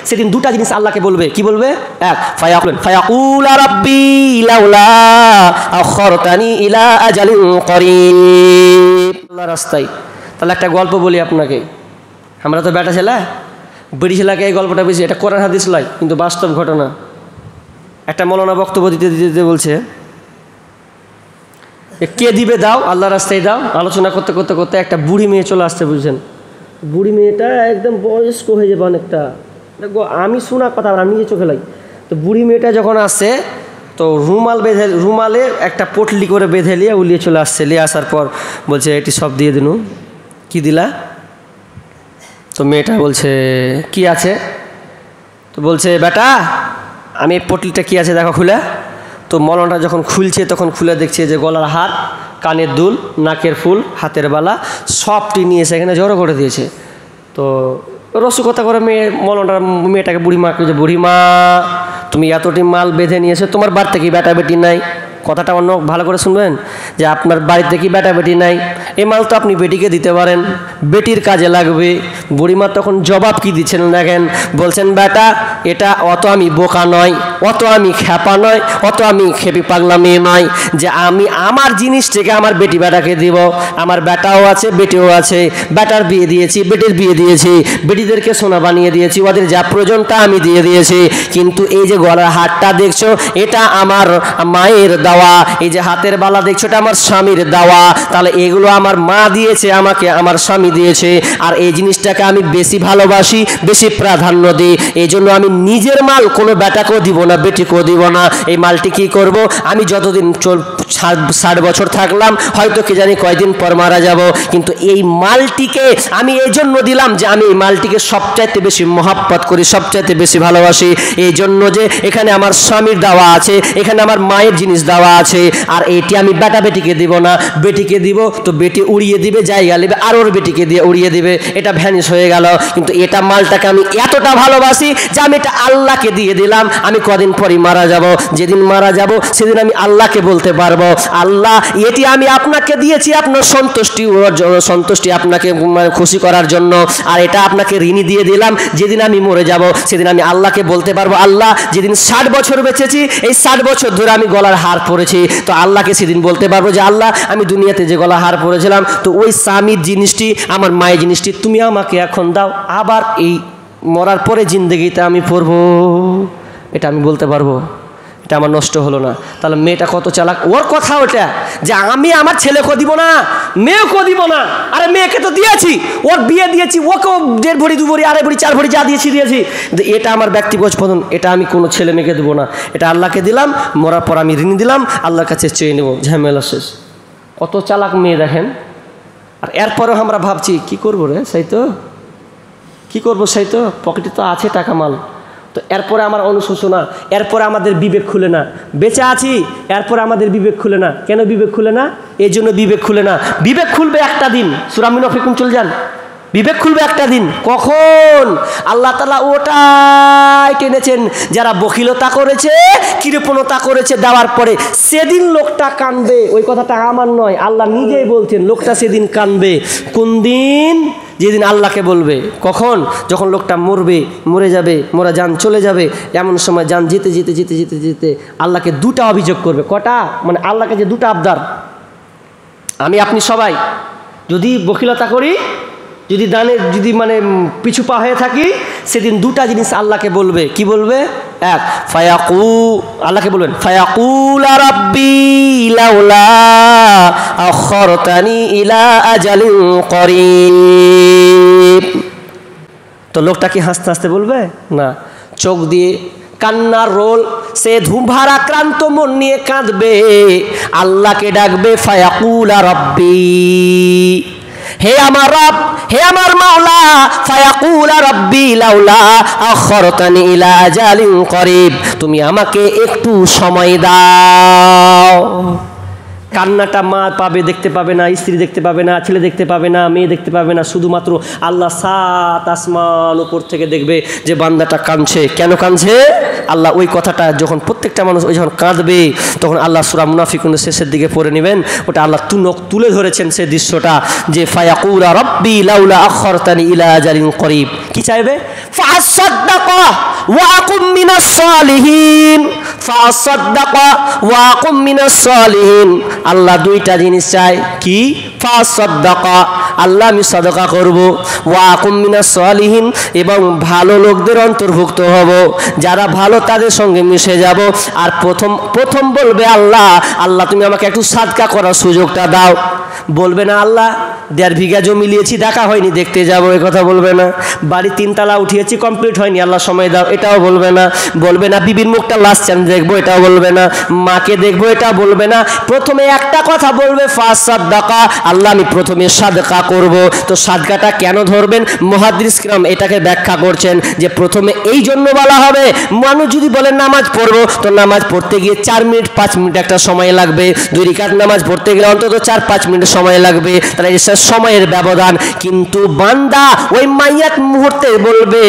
সেদিন দুটা জিনিস আল্লাহকে বলবে। কি বলবে? এক, ফায়াকুলা রাব্বি লাউলা আখরতানি ইলা আজালিন করিব। আল্লাহর রাস্তায়। তাহলে একটা গল্প বলি আপনাকে। আমরা তো বেটা ছেলে, বেটি ছেলেকে এই গল্পটা বেশি, এটা কোরআন হাদিস নয় কিন্তু বাস্তব ঘটনা। একটা মৌলানা বক্তব্য দিতে দিতে বলছে, কে দিবে দাও, আল্লাহর রাস্তায় দাও। আলোচনা করতে করতে করতে একটা বুড়ি মেয়ে চলে আসতে, বুঝছেন? বুড়ি মেয়েটা একদম বয়স্ক হয়ে যাবে অনেকটা, আমি শোনা কথা আমি নিজে চোখে লাই। তো বুড়ি মেয়েটা যখন আসছে তো রুমালে একটা পটলি করে বেঁধে নিয়ে উলিয়ে চলে আসছে। নিয়ে আসার পর বলছে এটি সব দিয়ে দিনু। কি দিলা? তো মেয়েটা বলছে কি আছে? তো বলছে বেটা আমি পটলিটা কি আছে দেখো খুলে। তো মলনটা যখন খুলছে তখন খুলে দেখছে যে গলার হার, কানের দুল, নাকের ফুল, হাতের বালা সবটি নিয়ে এসে এখানে জড়ো করে দিয়েছে। তো রসিকতা করে মেয়েটাকে বুড়িমাকে যে বুড়িমা তুমি এতটি মাল বেঁধে নিয়েছো, তোমার বাড়িতে কি বেটা বেটি নাই? কথাটা অন্য ভালো করে শুনবেন, যে আপনার বাড়িতে কি বেটা বেটি নাই? এই মাল তো আপনি বেটিকে দিতে পারেন, বেটির কাজে লাগবে। বুড়িমা তখন জবাব কি দিচ্ছেন দেখেন, বলছেন বেটা এটা অত আমি বোকা নয়, অত আমি খেপা নয়, অত আমি খেপি পাগলা মেয়ে নয় যে আমি আমার জিনিস থেকে আমার বেটি বেটাকে দিব। আমার বেটাও আছে বেটিও আছে, বেটার বিয়ে দিয়েছি, বেটির বিয়ে দিয়েছি, বেটিদেরকে সোনা বানিয়ে দিয়েছি, ওদের যা প্রয়োজন তা আমি দিয়ে দিয়েছি। কিন্তু এই যে গলার হারটা দেখছো এটা আমার মায়ের দেওয়া, এই যে হাতের বালা দেখছো এটা আমার স্বামীর দেওয়া। তাহলে এগুলো আমার মা দিয়েছে আমাকে, আমার স্বামী দিয়েছে। আর এই জিনিসটাকে আমি বেশি ভালোবাসি, বেশি প্রাধান্য দিই। এই জন্য আমি নিজের মাল কোনো বেটাকেও দিব না, বেটিকেও দিব না। এই মালটি কি করব, আমি যতদিন 60 বছর থাকলাম, হয়তো কে জানি কয়দিন পর মারা যাব, কিন্তু এই মালটিকে আমি এই জন্য দিলাম যে আমি এই মালটিকে সবচাইতে বেশি মহাব্বত করি, সবচাইতে বেশি ভালোবাসি। এই জন্য যে এখানে আমার স্বামীর দেওয়া আছে, এখানে আমার মায়ের জিনিস দেওয়া আছে। আর এটি আমি বেটা বেটিকে দিব না, বেটিকে দিব তো বেটি উড়িয়ে দিবে, জায়গা নেবে আর ওর বেটিকে দিয়ে উড়িয়ে দিবে, এটা ভ্যানিশ হয়ে গেল। কিন্তু এটা মালটাকে আমি এতটা ভালোবাসি যে আমি এটা আল্লাহকে দিয়ে দিলাম। আমি কদিন পরই মারা যাব, যেদিন মারা যাব সেদিন আমি আল্লাহকে বলতে পারবো আল্লাহ এটি আমি আপনাকে দিয়েছি আপনার সন্তুষ্টি আপনাকে খুশি করার জন্য, আর এটা আপনাকে ঋণী দিয়ে দিলাম। যেদিন আমি মরে যাব সেদিন আমি আল্লাহকে বলতে পারবো আল্লাহ যেদিন 60 বছর বেঁচেছি, এই 60 বছর ধরে আমি গলার হার পরেছি, তো আল্লাহকে সেদিন বলতে পারবো যে আল্লাহ আমি দুনিয়াতে যে গলার হার পরেছিলাম তো ওই স্বামীর জিনিসটি, আমার মায়ের জিনিসটি তুমি আমাকে এখন দাও, আবার এই মরার পরে জিন্দেগিতে আমি পড়বো। এটা আমি বলতে পারবো, এটা আমার নষ্ট হলো না। তাহলে মেয়েটা কত চালাক, ওর কথা ওটা যে আমি আমার ছেলেকে দিব না, মেয়েকেও দিব না। আরে মেয়েকে তো দিয়েছি, ওর বিয়ে দিয়েছি, ওকেও 1.5 ভরি 2 ভরি 2.5 ভরি 4 ভরি যা দিয়েছি। এটা আমার ব্যক্তিগত পছন্দ, এটা আমি কোনো ছেলে মেয়েকে দেবো না, এটা আল্লাহকে দিলাম, মরার পর আমি ঋণ দিলাম, আল্লাহর কাছে চেয়ে নেবো, ঝামেলা শেষ। কত চালাক মেয়ে দেখেন। আর এরপরেও আমরা ভাবছি কি করবো রে, সেই তো কি করবো, সেই তো পকেটে তো আছে টাকা মাল। তো এরপরে আমার অনুশোচনা, এরপরে আমাদের বিবেক খুলে না। বেঁচে আছি এরপরে আমাদের বিবেক খুলে না। কেন বিবেক খুলে না? এই জন্য বিবেক খুলে না, বিবেক খুলবে একটা দিন। সূরা মুনাফিকুন চলে যান, বিবেক খুলবে একটা দিন। কখন? আল্লাহ তাআলা ওটাই টেনেছেন যারা বখিলতা করেছে, কৃপণতা করেছে দেওয়ার পরে, সেদিন লোকটা কানবে। ওই কথাটা আমার নয়, আল্লাহ নিজেই বলছেন লোকটা সেদিন কানবে। কোন দিন? যেদিন আল্লাহকে বলবে। কখন? যখন লোকটা মরে যাবে, মোরা জান চলে যাবে, এমন সময় জান যেতে যেতে যেতে যেতে যেতে আল্লাহকে 2টা অভিযোগ করবে। কটা? মানে আল্লাহকে যে 2টা আবদার। আমি আপনি সবাই যদি বখিলতা করি, যদি দানে যদি মানে পিছু পা হয়ে থাকি, সেদিন 2টা জিনিস আল্লাহকে বলবে। কি বলবে? এক, আল্লাহকে বলবেন ফায়াকুলা রাব্বি লাউলা আখরতানি ইলা আজালিন করিব। তো লোকটা কি হাসতে হাসতে বলবে? না, চোখ দিয়ে কান্নার রোল, সে ধুমভার আক্রান্ত মন নিয়ে কাঁদবে, আল্লাহকে ডাকবে ফায়াকুলা রাব্বি, হে আমার রব, হে আমার মাওলা, ফায়াকুলা রাব্বি লাউলা আখরতানি ইলা আজালিন করিব, তুমি আমাকে একটু সময় দাও। কান্নাটা মা পাবে, দেখতে পাবে না, স্ত্রী দেখতে পাবে না, ছেলে দেখতে পাবে না, মেয়ে দেখতে পাবে না, শুধুমাত্র আল্লাহ 7 আসমান উপর থেকে দেখবে যে বান্দাটা কাঁদছে। কেন কাঁদছে? আল্লাহ ওই কথাটা যখন প্রত্যেকটা মানুষ ওই যখন কাঁদবে তখন আল্লাহ সূরা মুনাফিকুনের শেষের দিকে পড়ে নেবেন, ওটা আল্লাহ তুলে ধরেছেন সেই দৃশ্যটা, যে ফায়াকুলা রাব্বি লাউলা আখরতানি ইলা আজালিন করিব। কি চাইবে? ফাসাদ্দাকা, ওয়াকুম মিনাস সালিহিন, ফাসাদ্দাকা ওয়াকুম মিনাস সালিহিন। আল্লাহ দুইটা জিনিস চায়, কি? ফাসাদ্দাকা, আল্লাহ আমি সাদাকা করব, ওয়াকুম মিনাস সালিহিন, এবং ভালো লোকদের অন্তর্ভুক্ত হব, যারা ভালো তাদের সঙ্গে মিশে যাব। আর প্রথম বলবে আল্লাহ, আল্লাহ তুমি আমাকে একটু সাদকা করার সুযোগটা দাও। বলবে না আল্লাহ 1.5 বিঘা জমি নিয়েছি, দেখা হয়নি, দেখতে যাবো, এ কথা বলবে না। বাড়ি 3 তলা উঠিয়েছি, কমপ্লিট হয়নি, আল্লাহ সময় দাও, এটাও বলবে না। বলবে না বিবির মুখটা লাস্ট চান্স দেখবো, এটাও বলবে না। মাকে দেখবো, এটা বলবে না। প্রথমে একটা কথা বলবে, ফাসাদ্দাকা, আল্লাহ আমি প্রথমে সাদকা করব। তো সাদকাটা কেন ধরবেন? মুহাদ্দিস কিরাম এটাকে ব্যাখ্যা করছেন যে প্রথমে এই জন্য বলা হবে, মানুষ যদি বলেন নামাজ পড়বো, তো নামাজ পড়তে গিয়ে 4 মিনিট 5 মিনিট একটা সময় লাগবে। 2 রাকাত নামাজ পড়তে গেলে অন্তত 4-5 মিনিট সময় লাগবে, তাহলে এটা সময়ের ব্যবধান। কিন্তু বান্দা ওই মাইয়াত মুহূর্তে বলবে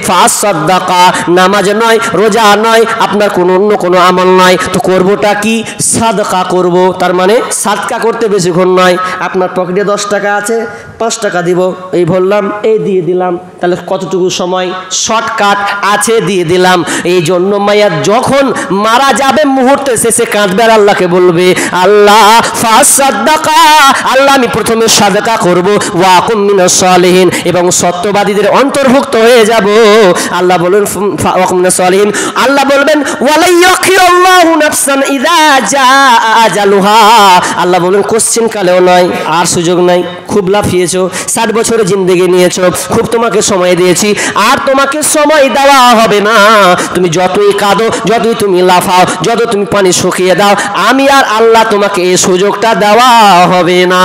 ফাসাদ্দাকা, নামাজ নয়, রোজা নয়, আপনার অন্য কোনো আমল নয়, তো করবোটা কি? সাদকা করব। তার মানে সাদকা করতে বেশিক্ষণ নয়, আপনার পকেটে 10 টাকা আছে, 5 টাকা দিব, এই বললাম, এই দিয়ে দিলাম, তাহলে কতটুকু সময়? শর্টকাট আছে, দিয়ে দিলাম। এই জন্য মাইয়া যখন মারা যাবে মুহূর্তে শেষে কাঁদবে আর আল্লাহকে বলবে, আল্লাহ ফাসাদ্দাকা, আল্লাহ আমি প্রথমে সাদকা করব, ওয়াকুম মিনাস সালিহিন, এবং সত্যবাদীদের অন্তর্ভুক্ত হয়ে যাব। আল্লাহ বলেন ওয়াকুম মিনাস সালিহিন, আল্লাহ বলবেন ওয়ালা ইয়াখিরুল্লাহু নাফসান ইযা জাআ আজালুহা, আল্লাহ বলেন কোশ্চেন কালেও নয়, আর সুযোগ নাই, খুব লাফিয়েছো, 60 বছরের জিন্দেগি নিয়েছো, খুব তোমাকে সময় দিয়েছি, আর তোমাকে সময় দেওয়া হবে না। তুমি যতই কাঁদো, যতই তুমি লাফাও, যত তুমি পানি শুকিয়ে দাও, আমি আর আল্লাহ তোমাকে এই সুযোগটা দেওয়া হবে না।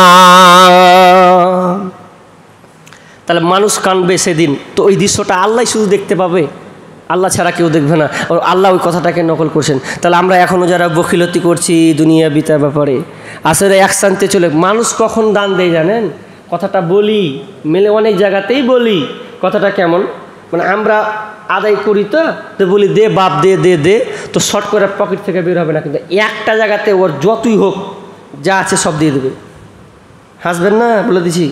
তাহলে মানুষ কাঁদবে সেদিন, তো ওই দৃশ্যটা আল্লাহ শুধু দেখতে পাবে, আল্লাহ ছাড়া কেউ দেখবে না। আল্লাহ ওই কথাটাকে নকল করছেন। তাহলে আমরা এখনও যারা বখিলতি করছি দুনিয়া বিতার ব্যাপারে, আসলে একসাথে চলে, মানুষ কখন দান দেয় জানেন? কথাটা বলি মেলে অনেক জায়গাতেই বলি, কথাটা কেমন, মানে আমরা আদায় করি, তো বলি দে বাপ দে দে দে, তো শর্ট করে পকেট থেকে বের হবে না, কিন্তু একটা জায়গাতে ওর যতই হোক যা আছে সব দিয়ে দেবে। হাসবেন না, বলে দিছি,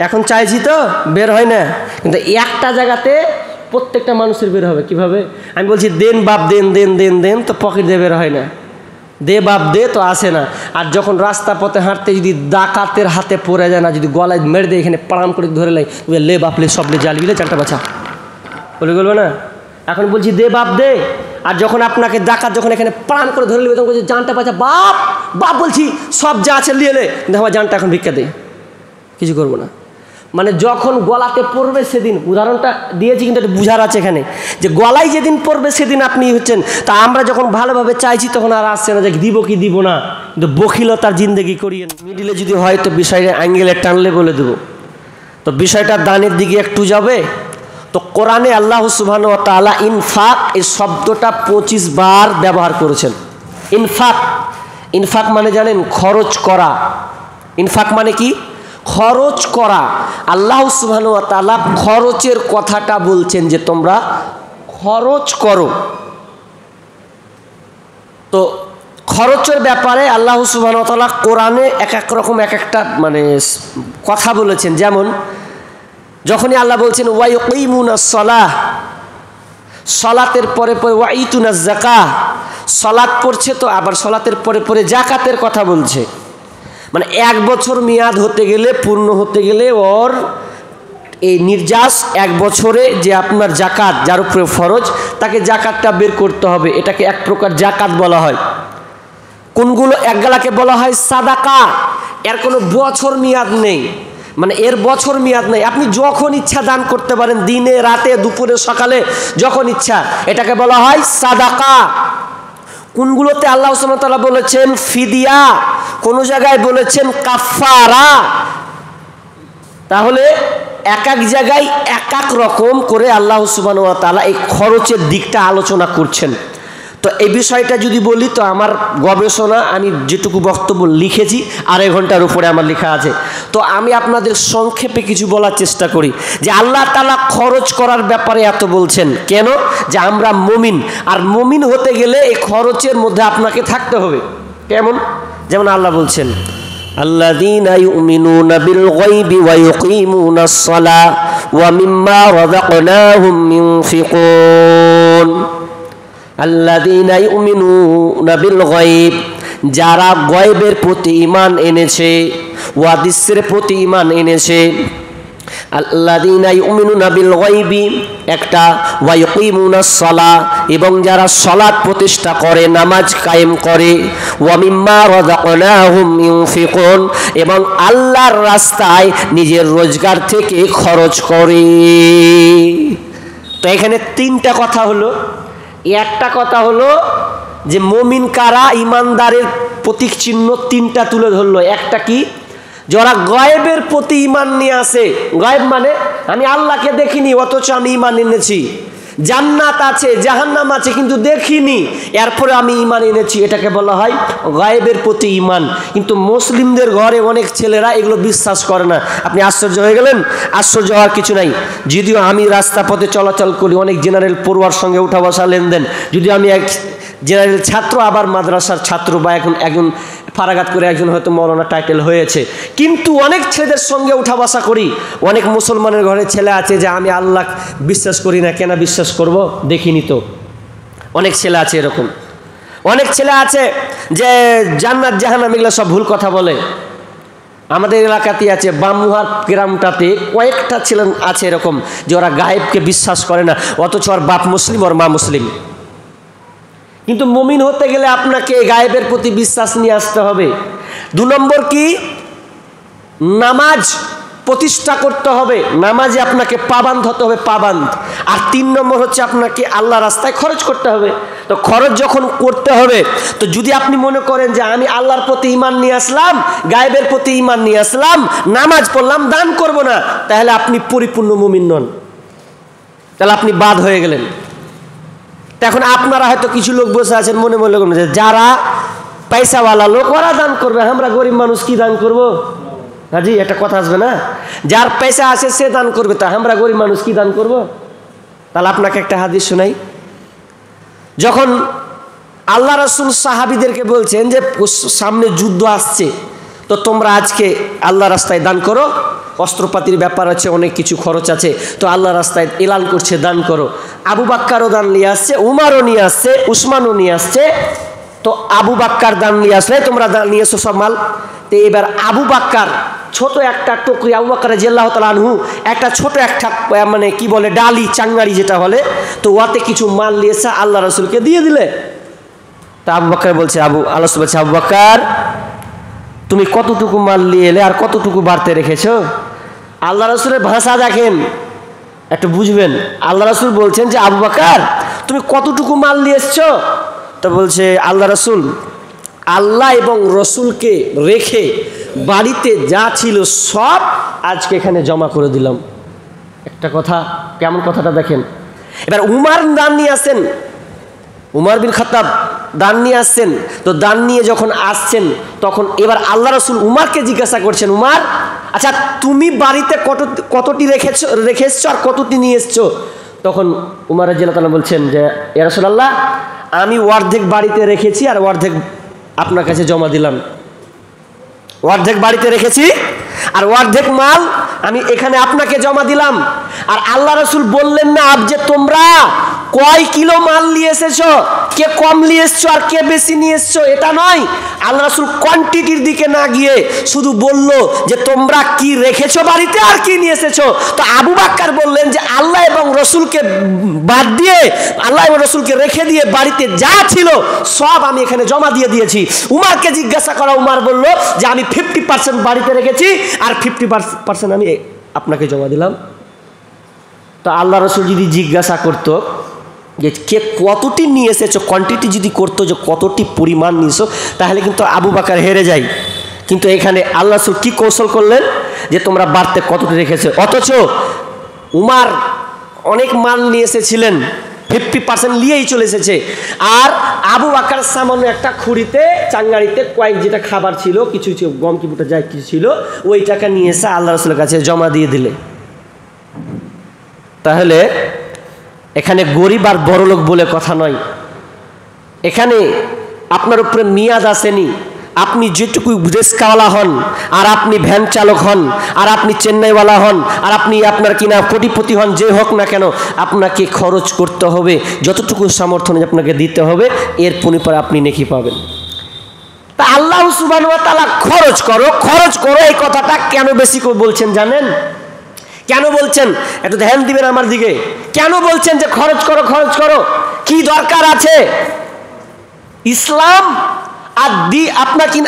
এখন চাইছি তো বের হয় না, কিন্তু একটা জায়গাতে প্রত্যেকটা মানুষের বের হবে। কিভাবে? আমি বলছি দেন বাপ দেন দেন দেন দেন, তো পকেট দিয়ে বের হয় না, দে বাপ দে তো আসে না। আর যখন রাস্তা পথে হাঁটতে যদি ডাকাতের হাতে পড়ে যায় না, যদি গলায় মেরে দেয়, এখানে পাড়াম করে ধরে লাই, লে বাপ লে, সব লে, জালবিলে চারটা বাচ্চা বলে বলবে না। এখন বলছি দে বাপ দে, আর যখন আপনাকে ডাকাত যখন এখানে প্রাণ করে ধরে নেবে, তখন বলছি জানটা বাচ্চা, বাপ বাপ বলছি, সব যা আছে লিয়ে লে, আমার জানটা এখন ভিক্ষা দে, কিছু করবো না। মানে যখন গলাতে পড়বে সেদিন, উদাহরণটা দিয়েছি কিন্তু এটা বুঝার আছে এখানে, যে গলায় যেদিন পড়বে সেদিন আপনি হচ্ছেন। তা আমরা যখন ভালোভাবে চাইছি তখন আর আসছে না যে দিব কি দিব না, কিন্তু বখিলতার জিন্দেগি করিয়ে মিডিলে যদি হয় তো বিষয়টা অ্যাঙ্গেলে টানলে বলে দেবো। তো বিষয়টা দানের দিকে একটু যাবে। তো কোরআনে আল্লাহ সুবহানাহু ওয়া তাআলা ইনফাক এই শব্দটা 25 বার ব্যবহার করেছেন। ইনফাক, ইনফাক মানে জানেন খরচ করা। ইনফাক মানে কি? খরচ করা। আল্লাহ সুবহানাহু ওয়া তাআলা খরচের কথাটা বলছেন যে তোমরা খরচ করো। তো খরচের ব্যাপারে আল্লাহ সুবহানাহু ওয়া তাআলা কোরআনে এক এক রকম এক একটা মানে কথা বলেছেন। যেমন যখনই আল্লাহ বলছেন ওয়ায়ুকিমুনাস সালাহ, সালাতের পরে পরে ওয়াইতুনাজ যাকাহ, সালাত পড়ছে তো আবার সালাতের পরে পরে যাকাতের কথা বলছে। মানে 1 বছর মেয়াদ হতে গেলে, পূর্ণ হতে গেলে ওর এই নির্যাস 1 বছরে যে আপনার যাকাত যার উপরে ফরজ, তাকে যাকাতটা বের করতে হবে। এটাকে এক প্রকার যাকাত বলা হয়। কোনগুলো একগালাকে বলা হয় সাদাকা। এর কোনো বছর মেয়াদ নেই, মানে এর বছর মেয়াদ নেই, আপনি যখন ইচ্ছা দান করতে পারেন, দিনে রাতে দুপুরে সকালে যখন ইচ্ছা, এটাকে বলা হয় সাদাকা। কোনগুলোতে আল্লাহ সুবহানাহু ওয়া তাআলা বলেছেন ফিদিয়া, কোন জায়গায় বলেছেন কাফারা। তাহলে এক এক জায়গায় এক এক রকম করে আল্লাহ সুবহানাহু ওয়া তাআলা এই খরচের দিকটা আলোচনা করছেন। তো এই বিষয়টা যদি বলি, তো আমার গবেষণা, আমি যেটুকু বক্তব্য লিখেছি 2.5 ঘন্টার উপরে আমার লেখা আছে। তো আমি আপনাদের সংক্ষেপে কিছু বলার চেষ্টা করি যে আল্লাহ তাআলা খরচ করার ব্যাপারে এত বলছেন কেন? যে আমরা মুমিন, আর মুমিন হতে গেলে এই খরচের মধ্যে আপনাকে থাকতে হবে। কেমন? যেমন আল্লাহ বলছেন আল্লাযীনা ইউমিনুনা বিল গায়বি ওয়া ইউকিমুনাস সালাহ ওয়া মিম্মা রাযাকনাহুম ইউনফিকুন। আল্লাযীনা ইউমিনুনা বিল গায়ব, যারা গায়বের প্রতি ঈমান এনেছে, ওয়াদিসের প্রতি ঈমান এনেছে। আল্লাযীনা ইউমিনুনা বিল গায়বি একটা, ওয়া ইউকিমুনাস সালাহ এবং যারা সালাত প্রতিষ্ঠা করে, নামাজ কায়েম করে, ওয়া মিম্মা রাযাকনাহুম ইউনফিকুন এবং আল্লাহর রাস্তায় নিজের রোজগার থেকে খরচ করে। তো এখানে তিনটা কথা হলো। একটা কথা হলো যে মুমিন কারা, ঈমানদারের প্রতীক চিহ্ন তিনটা তুলে ধরলো। একটা কি, যারা গায়েবের প্রতি ঈমান নিয়ে আসে। গায়েব মানে আমি আল্লাহকে দেখিনি অথচ আমি ঈমান এনেছি। জান্নাত আছে, জাহান্নাম আছে কিন্তু দেখিনি, এরপরে আমি ঈমান এনেছি, এটাকে বলা হয় গায়েবের প্রতি ঈমান। কিন্তু মুসলিমদের ঘরে অনেক ছেলেরা এগুলো বিশ্বাস করে না। আপনি আশ্চর্য হয়ে গেলেন? আশ্চর্য হওয়ার কিছু নাই। যদিও আমি রাস্তা পথে চলাচল করি, অনেক জেনারেল পড়ুয়ার সঙ্গে উঠা বসা লেনদেন, যদিও আমি এক জেনারেল ছাত্র, আবার মাদ্রাসার ছাত্র, বা একজন ফারাগাত করে একজন হয়তো মৌলানা টাইটেল হয়েছে, কিন্তু অনেক ছেলেদের সঙ্গে উঠা বসা করি। অনেক মুসলমানের ঘরে ছেলে আছে যে আমি আল্লাহ বিশ্বাস করি না, কেন বিশ্বাস করব, দেখিনি তো। অনেক ছেলে আছে এরকম। অনেক ছেলে আছে যে জান্নাত জাহান্নাম এগুলো সব ভুল কথা বলে। আমাদের এলাকাতেই আছে, বামুহার গ্রামটাতে কয়েকটা ছেলে আছে এরকম যে ওরা গায়েবকে বিশ্বাস করে না, অথচ ওর বাপ মুসলিম, ওর মা মুসলিম। কিন্তু মুমিন হতে গেলে আপনাকে গায়েবের প্রতি বিশ্বাস নিয়ে আসতে হবে। 2 নম্বর কি, নামাজ প্রতিষ্ঠা করতে হবে, নামাজে আপনাকে পাবান্দ হতে হবে, পাবান্দ। আর 3 নম্বর হচ্ছে আপনাকে আল্লাহ রাস্তায় খরচ করতে হবে। তো খরচ যখন করতে হবে, তো যদি আপনি মনে করেন যে আমি আল্লাহর প্রতি ঈমান নিয়ে আসলাম, গায়েবের প্রতি ঈমান নিয়ে আসলাম, নামাজ পড়লাম, দান করব না, তাহলে আপনি পরিপূর্ণ মুমিন নন, তাহলে আপনি বাদ হয়ে গেলেন। এখন আপনারা হয়তো কিছু লোক বসে আছেন মনে মনে করবেন যে যারা পয়সাওয়ালা লোক ওরা দান করবে, আমরা গরিব মানুষ কি দান করব? হাজি, একটা কথা আসবে না, যার পয়সা আছে সে দান করবে, তা আমরা গরিব মানুষ কি দান করব? তাহলে আপনাকে একটা হাদিস শোনাই। যখন আল্লাহ রাসূল সাহাবীদেরকে বলছেন যে সামনে যুদ্ধ আসছে, তো তোমরা আজকে আল্লাহ রাস্তায় দান করো, অস্ত্রপাতির ব্যাপার আছে, অনেক কিছু খরচ আছে, তো আল্লাহ রাস্তায় এলান করছে দান করো। আবু বাক্কারও দান নিয়ে আসছে, উমারও নিয়ে আসছে, উসমানও নিয়ে আসছে। তো আবু বাক্কার দান নিয়ে আসলে তোমরা দান নিয়ে এসো সব মাল। তো এবার আবু বাক্কার ছোট একটা টুকরি, আবু বাক্কার রাদিয়াল্লাহু তাআলা আনহু একটা ছোট একটা মানে কি বলে ডালি, চাঙ্গারি যেটা বলে, তো ওতে কিছু মাল নিয়েছে, আল্লাহ রাসূলকে দিয়ে দিলে। তা আবু বাক্কার বলছে, আল্লাহ বলছে, আবু বাক্কার তুমি কতটুকু মাল নিয়ে এলে আর কতটুকু বাড়তে রেখেছো? আল্লাহ রাসূলের ভাষা দেখেন, একটু বুঝবেন। আল্লাহ রাসূল বলছেন যে আবু বকর তুমি কতটুকু মাল নিয়ে এসছো? তো বলছে আল্লাহ রাসূল, আল্লাহ এবং রসুলকে রেখে বাড়িতে যা ছিল সব আজকে এখানে জমা করে দিলাম। একটা কথা, কেমন কথাটা দেখেন। এবার উমার দান নিয়ে আসেন, উমর বিন খাত্তাব দান নিয়ে আসছেন। তো দান নিয়ে যখন আসছেন, তখন এবার আল্লাহ রাসূল উমারকে জিজ্ঞাসা করছেন, উমার আচ্ছা তুমি বাড়িতে কতটি রেখেছো আর কতটি নিয়ে এসছো? তখন উমর রাদিয়াল্লাহু তাআলা বলছেন যে ইয়া রাসূলুল্লাহ, আমি অর্ধেক বাড়িতে রেখেছি আর অর্ধেক আপনার কাছে জমা দিলাম। অর্ধেক বাড়িতে রেখেছি আর অর্ধেক মাল আমি এখানে আপনাকে জমা দিলাম। আর আল্লাহ রাসূল বললেন না যে তোমরা কয় কিলো মাল নিয়ে এসেছো, কে কম নিয়ে এসছো আর কে বেশি নিয়ে এসছো, এটা নয়। আল্লাহ রাসূল কোয়ান্টিটির দিকে না গিয়ে শুধু বলল যে তোমরা কি রেখেছো বাড়িতে আর কি নিয়ে এসেছো। তো আবু বকর বললেন যে আল্লাহ এবং রসুলকে বাদ দিয়ে, আল্লাহ এবং রসুলকে রেখে দিয়ে বাড়িতে যা ছিল সব আমি এখানে জমা দিয়ে দিয়েছি। উমারকে জিজ্ঞাসা করা, উমার বলল যে আমি 50% বাড়িতে রেখেছি আর 50% আমি আপনাকে জমা দিলাম। তো আল্লাহ রসুল যদি জিজ্ঞাসা করতো যে কে কতটি নিয়ে এসেছো, কোয়ান্টিটি যদি করতো যে কতটি পরিমাণ নিয়েছো, তাহলে কিন্তু আবু বকর হেরে যায়। কিন্তু এখানে আল্লাহ রসুল কি কৌশল করলেন যে তোমরা বাড়তে কতটি রেখেছো। অথচ উমার অনেক মাল নিয়ে এসেছিলেন, 50% নিয়েই চলে এসেছে। আর আবু বকর সামান্য একটা খুঁড়িতে চাঙ্গারিতে কয়েক যেটা খাবার ছিল, কিছু গম কি বুটা যায় কিছু ছিল, ওই টাকা নিয়ে এসে আল্লাহ রসুলের কাছে জমা দিয়ে দিলে। তাহলে এখানে গরিব আর বড়লোক বলে কথা নয়, এখানে আপনার উপরে মেয়াদ আসেনি, আপনি যেটুকু রিক্সাওয়ালা হন, আর আপনি ভ্যান চালক হন, আর আপনি চেন্নাইওয়ালা হন, আর আপনি আপনার কিনা কোটিপতি হন, যে হোক না কেন, আপনাকে খরচ করতে হবে, যতটুকু সামর্থ্য আপনাকে দিতে হবে, এর পরিপরে আপনি নেকি পাবেন। তা আল্লাহ সুবহানাহু ওয়া তাআলা খরচ করো এই কথাটা কেন বেশি করে বলছেন জানেন? কেন বলছেন? একটু ধ্যান দিবেন আমার দিকে। কেন বলছেন যে খরচ করো? কি দরকার আছে? ইসলাম আর আপনার কি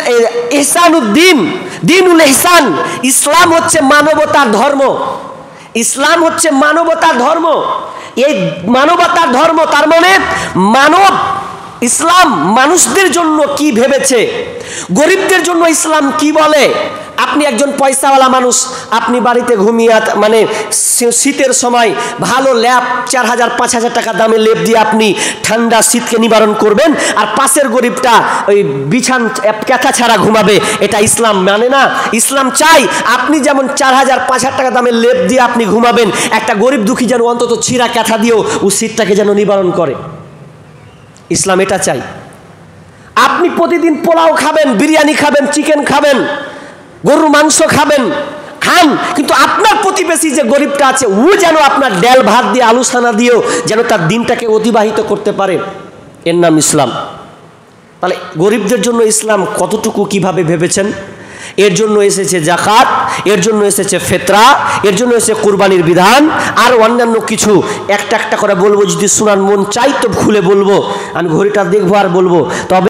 ইহসানুদ্দিন, দিনুল ইহসান, ইসলাম হচ্ছে মানবতার ধর্ম। ইসলাম হচ্ছে মানবতার ধর্ম। এই মানবতার ধর্ম, তার মানে মানব ইসলাম মানুষদের জন্য কি ভেবেছে, গরিবদের জন্য ইসলাম কি বলে। আপনি একজন পয়সাওয়ালা মানুষ, আপনি বাড়িতে ঘুমিয়ে মানে শীতের সময় ভালো ল্যাপ 4000-5000 টাকা দামে লেপ দিয়ে আপনি ঠান্ডা শীতকে নিবারণ করবেন, আর পাশের গরিবটা ওই বিছান ক্যাথা ছাড়া ঘুমাবে। এটা ইসলাম মানে না। ইসলাম চাই আপনি যেমন 4000-5000 টাকা দামের লেপ দিয়ে আপনি ঘুমাবেন, একটা গরিব দুঃখী যেন অন্তত ছিঁড়া ক্যাথা দিয়েও ও শীতটাকে যেন নিবারণ করে। ইসলাম এটা চাই। আপনি প্রতিদিন পোলাও খাবেন, বিরিয়ানি খাবেন, চিকেন খাবেন, গরুর মাংস খান, কিন্তু আপনার প্রতিবেশী যে গরিবটা আছে ও যেন আপনার ডাল ভাত দিয়ে আলু সানা দিয়েও যেন তার দিনটাকে অতিবাহিত করতে পারে, এর নাম ইসলাম। তাহলে গরিবদের জন্য ইসলাম কতটুকু কিভাবে ভেবেছেন? এর জন্য এসেছে যাকাত, এর জন্য এসেছে ফিতরা, এর জন্য এসেছে কুরবানির বিধান, আর অন্যান্য কিছু একটা একটা করে বলবো, যদি শোনার মন চাই তো খুলে বলবো, আমি ঘড়িটা দেখবো আর বলবো। তবে